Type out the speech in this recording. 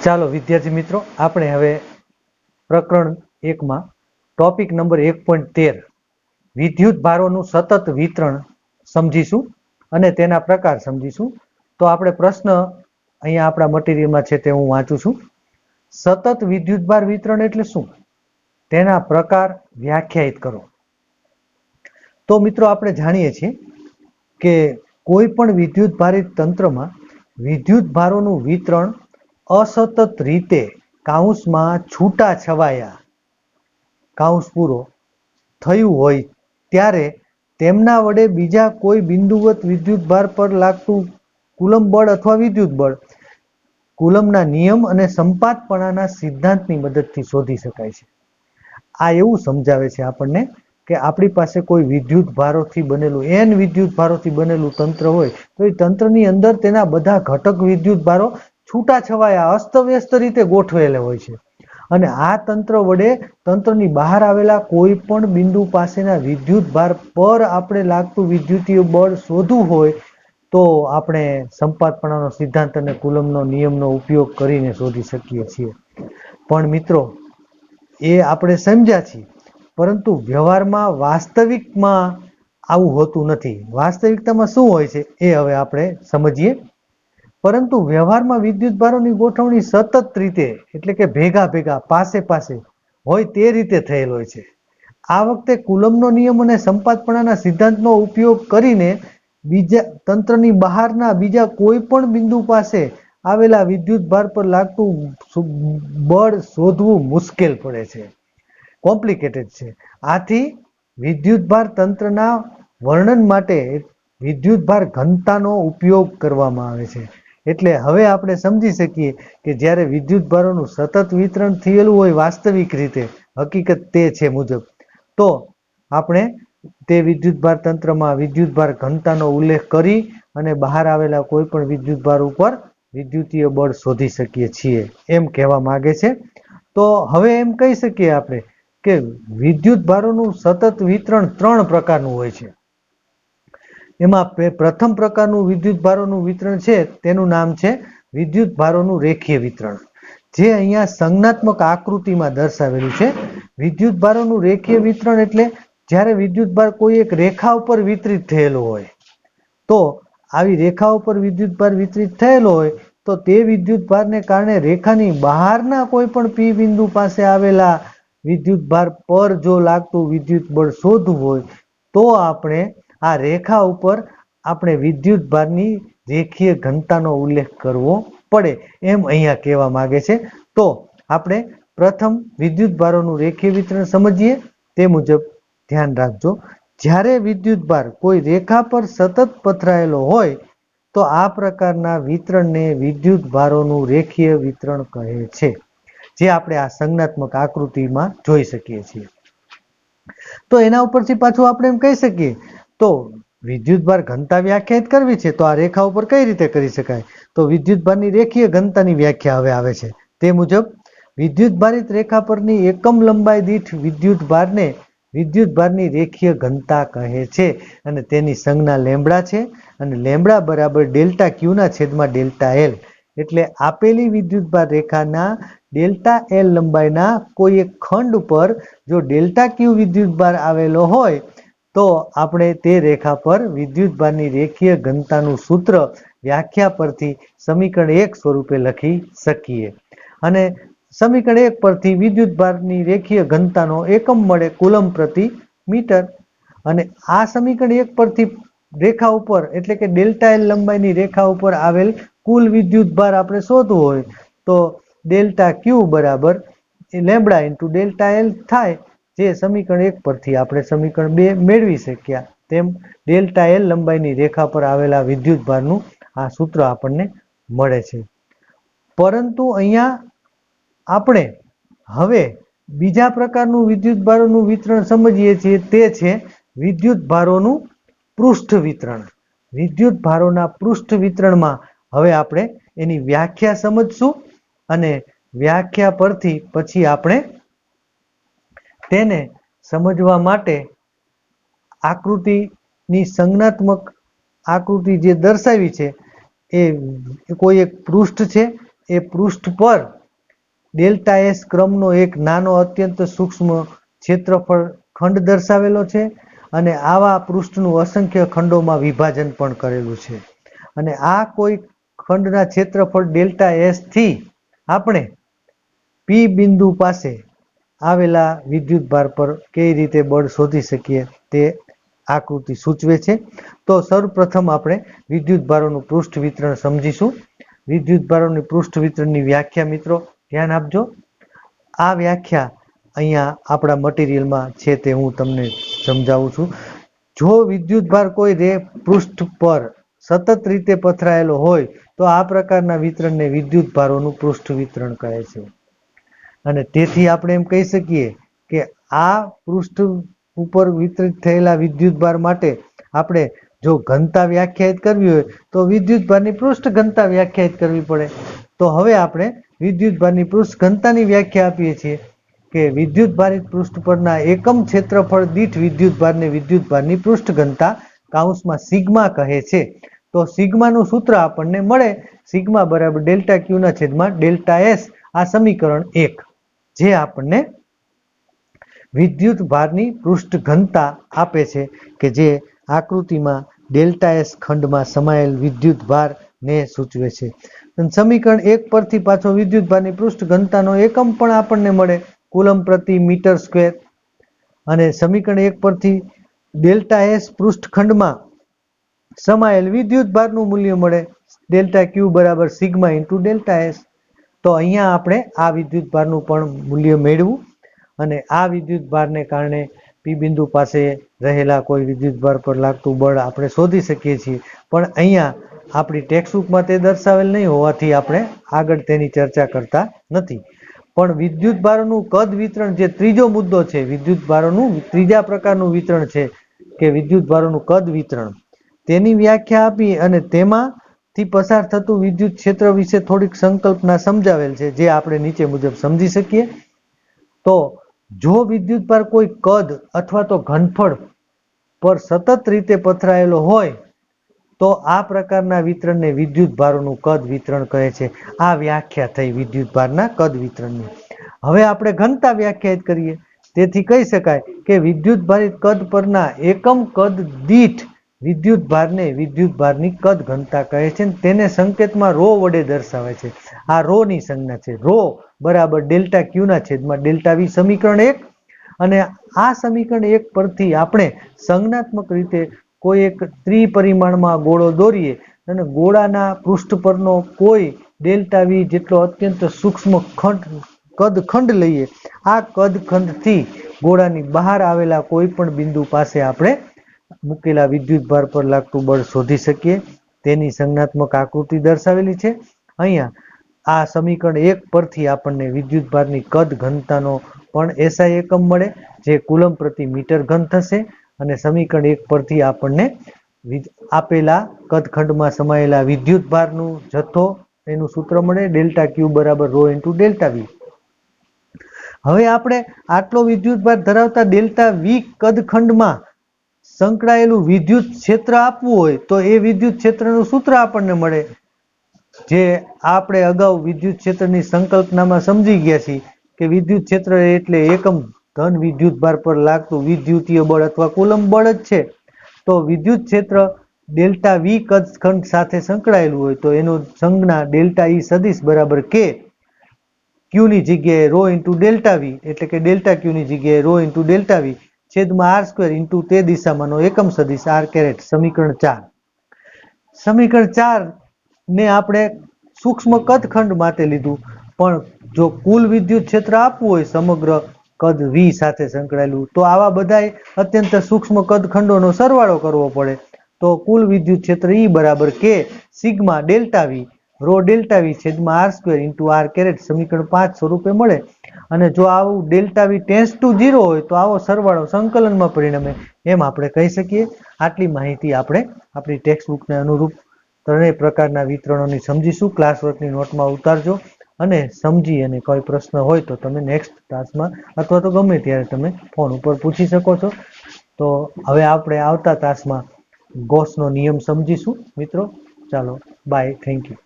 ચાલો વિદ્યાર્થી મિત્રો, આપણે હવે પ્રકરણ 1 માં ટોપિક નંબર 1.13 વિદ્યુત ભારોનું સતત વિતરણ સમજીશું અને તેના પ્રકાર સમજીશું. તો આપણે પ્રશ્ન અહીંયા આપણા મટીરિયલમાં છે તે હું વાંચું છું. સતત વિદ્યુત ભાર વિતરણ એટલે શું? તેના પ્રકાર વ્યાખ્યાયિત કરો. તો મિત્રો, આપણે જાણીએ છીએ કે કોઈ પણ વિદ્યુત ભારિત તંત્રમાં વિદ્યુત ભારોનું વિતરણ અસતત રીતે કાઉન્સમાં છૂટા છવાયા કાઉન્સ પૂરો થયું હોય ત્યારે તેમના વડે બીજા કોઈ બિંદુવત વિદ્યુત ભાર પર લાગતું કુલમ બળ અથવા વિદ્યુત બળ કુલમના નિયમ અને સંપાતપણાના સિદ્ધાંતની મદદથી શોધી શકાય છે. આ એવું સમજાવે છે આપણને કે આપણી પાસે કોઈ વિદ્યુત ભારોથી બનેલું n વિદ્યુત ભારોથી બનેલું તંત્ર હોય તો એ તંત્રની અંદર તેના બધા ઘટક વિદ્યુત ભારો છૂટાછવાયા અસ્તવ્યસ્ત રીતે ગોઠવેલા હોય છે અને આ તંત્ર વડે તંત્રની બહાર આવેલા કોઈ પણ બિંદુ પાસેના વિદ્યુત ભાર પર આપણે લાગતું વિદ્યુતીય બળ શોધવું હોય તો આપણે સંપાતપણાનો સિદ્ધાંત અને કુલમનો નિયમનો ઉપયોગ કરીને શોધી શકીએ છીએ. પણ મિત્રો, એ આપણે સમજ્યા છીએ, પરંતુ વ્યવહારમાં વાસ્તવિકમાં આવું હોતું નથી. વાસ્તવિકતામાં શું હોય છે એ હવે આપણે સમજીએ. પરંતુ વ્યવહારમાં વિદ્યુત ભારોની ગોઠવણી સતત રીતે એટલે કે ભેગા પાસે હોય તે રીતે થયેલ હોય છે. આ વખતે કુલમનો નિયમ અને સંપાતપણાના સિદ્ધાંતનો ઉપયોગ કરીને બીજા તંત્રની બહારના બીજા કોઈ પણ બિંદુ પાસે આવેલા વિદ્યુત ભાર પર લાગતું બળ શોધવું મુશ્કેલ પડે છે, કોમ્પ્લિકેટેડ છે. આથી વિદ્યુત ભાર તંત્રના વર્ણન માટે વિદ્યુત ભાર ઘનતાનો ઉપયોગ કરવામાં આવે છે. એટલે હવે આપણે સમજી શકીએ કે જ્યારે વિદ્યુત ભારોનું સતત વિતરણ થયેલું હોય વાસ્તવિક રીતે, હકીકત તે છે મુજબ, તો આપણે તે વિદ્યુત ભાર તંત્રમાં વિદ્યુત ભાર ઘનતાનો ઉલ્લેખ કરી અને બહાર આવેલા કોઈ પણ વિદ્યુત ભાર ઉપર વિદ્યુતીય બળ શોધી શકીએ છીએ, એમ કહેવા માંગે છે. તો હવે એમ કહી શકીએ આપણે કે વિદ્યુત ભારોનું સતત વિતરણ 3 પ્રકારનું હોય છે. એમાં પ્રથમ પ્રકારનું વિદ્યુત ભારોનું વિતરણ છે તેનું નામ છે વિદ્યુત ભારોનું રેખીય વિતરણ, જે અહીંયા સંજ્ઞાત્મક આકૃતિમાં દર્શાવેલું છે. વિદ્યુત ભારોનું રેખીય વિતરણ એટલે જ્યારે વિદ્યુત ભાર કોઈ એક રેખા ઉપર વિતરિત થયેલો હોય, તો આવી રેખા ઉપર વિદ્યુત ભાર વિતરિત થયેલો હોય તો તે વિદ્યુત ભારને કારણે રેખાની બહારના કોઈ પણ પી બિંદુ પાસે આવેલા વિદ્યુત ભાર પર જો લાગતું વિદ્યુત બળ શોધવું હોય તો આપણે આ રેખા ઉપર આપણે વિદ્યુત ભારની રેખીય ઘનતાનો ઉલ્લેખ કરવો પડે, એમ અહીંયા કહેવા માંગે છે. તો આપણે પ્રથમ વિદ્યુત ભારોનું રેખીય વિતરણ સમજીએ. તે મુજબ ધ્યાન રાખજો. જ્યારે વિદ્યુત ભાર કોઈ રેખા પર સતત પથરાયેલો હોય તો આ પ્રકારના વિતરણને વિદ્યુત ભારોનું રેખીય વિતરણ કહે છે, જે આપણે આ સંજ્ઞાત્મક આકૃતિમાં જોઈ શકીએ છીએ. તો એના ઉપરથી પાછું આપણે એમ કહી શકીએ તો વિદ્યુત ભાર ઘનતા વ્યાખ્યાયિત કરવી છે તો આ રેખા ઉપર કઈ રીતે કરી શકાય? તો વિદ્યુત ભારની રેખીય ઘનતાની વ્યાખ્યા હવે આવે છે. તે મુજબ વિદ્યુત ભારિત રેખા પરની એકમ લંબાઈ દીઠ વિદ્યુત ભારને વિદ્યુત ભારની રેખીય ઘનતા કહે છે અને તેની સંજ્ઞા લેમ્બડા છે અને લેમ્બડા બરાબર ડેલ્ટા ક્યુ ના છેદમાં ડેલ્ટા એલ. એટલે આપેલી વિદ્યુત ભાર રેખાના ડેલ્ટા એલ લંબાઈના કોઈ એક ખંડ ઉપર જો ડેલ્ટા ક્યુ વિદ્યુત ભાર આવેલો હોય તો આપણે તે રેખા પર વિદ્યુત ભારની રેખીય ઘનતાનું સૂત્ર વ્યાખ્યા પરથી સમીકરણ 1 સ્વરૂપે લખી શકીએ. અને સમીકરણ 1 પરથી વિદ્યુત ભારની રેખીય ઘનતાનો એકમ મળે કુલમ પ્રતિ મીટર. અને આ સમીકરણ 1 પરથી રેખા ઉપર એટલે કે ડેલ્ટા એલ લંબાઈની રેખા ઉપર આવેલ કુલ વિદ્યુત ભાર આપણે શોધવો હોય તો ડેલ્ટા ક્યુ બરાબર લેમ્બડા ઇન્ટુ ડેલ્ટા એલ થાય, જે સમીકરણ 1 પરથી આપણે સમીકરણ 2 મેળવી શક્યા તેમ ડેલ્ટા એલ લંબાઈની રેખા પર આવેલા વિદ્યુત ભારનું આ સૂત્ર આપણને મળે છે. પરંતુ અહીંયા આપણે હવે બીજા પ્રકારનું વિદ્યુત ભારોનું વિતરણ સમજીએ છીએ, તે છે વિદ્યુત ભારોનું પૃષ્ઠ વિતરણ. વિદ્યુત ભારોના પૃષ્ઠ વિતરણમાં હવે આપણે એની વ્યાખ્યા સમજશું અને વ્યાખ્યા પરથી પછી આપણે તેને સમજવા માટે આકૃતિની સંજ્ઞાત્મક આકૃતિ જે દર્શાવી છે એ કોઈ એક પૃષ્ઠ છે, એ પૃષ્ઠ પર ડેલ્ટા એસ ક્રમનો એક નાનો અત્યંત સૂક્ષ્મ ક્ષેત્રફળ ખંડ દર્શાવેલો છે અને આવા પૃષ્ઠનું અસંખ્ય ખંડોમાં વિભાજન પણ કરેલું છે. અને આ કોઈ ખંડના ક્ષેત્રફળ ડેલ્ટા એસ થી આપણે પી બિંદુ પાસે આવેલા વિદ્યુત ભાર પર કઈ રીતે બળ શોધી શકીએ તે આકૃતિ સૂચવે છે. તો સૌપ્રથમ આપણે વિદ્યુત ભારોનું પૃષ્ઠ વિતરણ સમજીશું. વિદ્યુત ભારોની પૃષ્ઠ વિતરણની વ્યાખ્યા મિત્રો ધ્યાન આપજો. આ વ્યાખ્યા અહીંયા આપણા મટીરિયલમાં છે તે હું તમને સમજાવું છું. જો વિદ્યુત ભાર કોઈ રે પૃષ્ઠ પર સતત રીતે પથરાયેલો હોય તો આ પ્રકારના વિતરણને વિદ્યુત ભારોનું પૃષ્ઠ વિતરણ કહે છે. અને તેથી આપણે એમ કહી શકીએ કે આ પૃષ્ઠ ઉપર વિતરિત થયેલા વિદ્યુત ભાર માટે આપણે જો ઘનતા વ્યાખ્યાયિત કરવી હોય તો વિદ્યુત ભારની પૃષ્ઠ ઘનતા વ્યાખ્યાયિત કરવી પડે. તો હવે આપણે વિદ્યુત ભારની પૃષ્ઠ ઘનતાની વ્યાખ્યા આપીએ છીએ કે વિદ્યુત ભારિત પૃષ્ઠ પરના એકમ ક્ષેત્રફળ દીઠ વિદ્યુત ભારને વિદ્યુત ભારની પૃષ્ઠ ઘનતા કૌંસમાં સિગ્મા કહે છે. તો સિગ્માનું સૂત્ર આપણને મળે સિગ્મા બરાબર ડેલ્ટા ક્યુ ના છેદમાં ડેલ્ટા એસ. આ સમીકરણ 1 જે આપણને વિદ્યુત ભારની પૃષ્ઠ ઘનતા આપે છે કે જે આકૃતિમાં ડેલ્ટા એસ ખંડમાં સમાયેલ વિદ્યુત ભારને સૂચવે છે. સમીકરણ 1 પરથી પાછો વિદ્યુત ભારની પૃષ્ઠ ઘનતાનો એકમ પણ આપણને મળે કુલમ પ્રતિ મીટર સ્ક્વેર. અને સમીકરણ 1 પરથી ડેલ્ટા એસ પૃષ્ઠ ખંડમાં સમાયેલ વિદ્યુત ભારનું મૂલ્ય મળે ડેલ્ટા ક્યુ બરાબર સિગ્મા ઇન્ટુ ડેલ્ટા એસ. તો અહીંયા આપણે આ વિદ્યુત ભારનું પણ મૂલ્ય મેળવું અને આ વિદ્યુત ભારને કારણે પી બિંદુ પાસે રહેલા કોઈ વિદ્યુત ભાર પર લાગતું બળ આપણે શોધી શકીએ છીએ. પણ અહીંયા આપણી ટેક્સ્ટબુકમાં તે દર્શાવેલ નહીં હોવાથી આપણે આગળ તેની ચર્ચા કરતા નથી. પણ વિદ્યુત ભારોનું કદ વિતરણ જે ત્રીજો મુદ્દો છે, વિદ્યુત ભારોનું ત્રીજા પ્રકારનું વિતરણ છે કે વિદ્યુત ભારોનું કદ વિતરણ, તેની વ્યાખ્યા આપી અને તેમાંથી પસાર થતું વિદ્યુત ક્ષેત્ર વિશે થોડીક સંકલ્પના સમજાવેલ છે જે આપણે નીચે મુજબ સમજી શકીએ. તો જો વિદ્યુત ભાર કોઈ કદ અથવા તો ઘનફળ પર સતત રીતે પથરાયેલો હોય તો આ પ્રકારના વિતરણને વિદ્યુત ભારોનું કદ વિતરણ કહે છે. આ વ્યાખ્યા થઈ વિદ્યુત ભારના કદ વિતરણની. હવે આપણે ઘનતા વ્યાખ્યાયિત કરીએ. તેથી કહી શકાય કે વિદ્યુત ભારિત કદ પરના એકમ કદ દીઠ વિદ્યુત ભારને વિદ્યુત ભારની કદ ઘનતા કહે છે. તેને સંકેતમાં રો વડે દર્શાવે છે. આ રો ની સંજ્ઞા છે. રો બરાબર ડેલ્ટા ક્યુ ના છેદમાં ડેલ્ટા વી સમીકરણ 1. અને આ સમીકરણ 1 પરથી આપણે સંજ્ઞાત્મક રીતે કોઈ એક ત્રિપરિમાણમાં ગોળો દોરીએ અને ગોળાના પૃષ્ઠ પરનો કોઈ ડેલ્ટા વી જેટલો અત્યંત સૂક્ષ્મ કદખંડ લઈએ. આ કદખંડથી ગોળાની બહાર આવેલા કોઈ પણ બિંદુ પાસે આપણે મૂકેલા વિદ્યુત ભાર પર લાગતું બળ શોધી શકીએ. તેની સંજ્ઞાત્મક આકૃતિ દર્શાવેલી છે અહીંયા. આ સમીકરણ 1 પરથી આપણને વિદ્યુત ભારની કદ ઘનતાનો પણ એસઆઈ એકમ મળે જે કુલમ પ્રતિ મીટર ઘન થશે. અને સમીકરણ 1 પરથી આપણને આપેલા કદખંડમાં સમાયેલા વિદ્યુત ભારનું જથ્થો એનું સૂત્ર મળે ડેલ્ટા ક્યુ બરાબર રો ઇન્ટુ ડેલ્ટા વી. હવે આપણે આટલો વિદ્યુત ભાર ધરાવતા ડેલ્ટા વી કદખંડમાં સંકળાયેલું વિદ્યુત ક્ષેત્ર આપવું હોય તો એ વિદ્યુત ક્ષેત્રનું સૂત્ર આપણને મળે જે આપણે અગાઉ વિદ્યુત ક્ષેત્રની સંકલ્પનામાં સમજી ગયા છીએ કે વિદ્યુત ક્ષેત્ર એટલે એકમ ધન વિદ્યુત ભાર પર લાગતું વિદ્યુતીય બળ અથવા કુલમ બળ જ છે. તો વિદ્યુત ક્ષેત્ર ડેલ્ટા વી કદખંડ સાથે સંકળાયેલું હોય તો એનું સંજ્ઞા ડેલ્ટા ઈ સદિશ બરાબર કે ક્યુ ની જગ્યાએ રો ઇન્ટુ ડેલ્ટા વી એટલે કે ડેલ્ટા ક્યુ ની જગ્યાએ રો ઇન્ટુ ડેલ્ટા વી છેદમાં આર સ્ક્વેર ઇન્ટુ તે દિશામાંનો એકમ સદિશ આર કેરેટ. સમીકરણ 4. સમીકરણ 4 ને આપણે સૂક્ષ્મ કદખંડ માટે લીધું. પણ જો કુલ વિદ્યુત ક્ષેત્ર આપવું હોય સમગ્ર કદ વી સાથે સંકળાયેલું તો આવા બધા અત્યંત સૂક્ષ્મ કદખંડોનો સરવાળો કરવો પડે. તો કુલ વિદ્યુત ક્ષેત્ર ઈ બરાબર કે sigma delta V rho delta V છેદમાં R square into R caret સમીકરણ 5 સ્વરૂપે મળે. અને જો આવું ડેલ્ટા વી ટેન્સ ટુ 0 હોય તો આવો સરવાળો સંકલનમાં પરિણમે એમ આપણે કહી શકીએ. આટલી માહિતી આપણે આપણી ટેક્સ્ટ બુકને અનુરૂપ ત્રણેય પ્રકારના વિતરણોની સમજીશું. ક્લાસ વર્કની નોટમાં ઉતારજો અને સમજી અને કોઈ પ્રશ્ન હોય તો તમે નેક્સ્ટ ક્લાસમાં અથવા તો ગમે ત્યારે તમે ફોન ઉપર પૂછી શકો છો. તો હવે આપણે આવતા તાસમાં ગોસનો નિયમ સમજીશું મિત્રો. ચાલો બાય, થેન્ક યુ.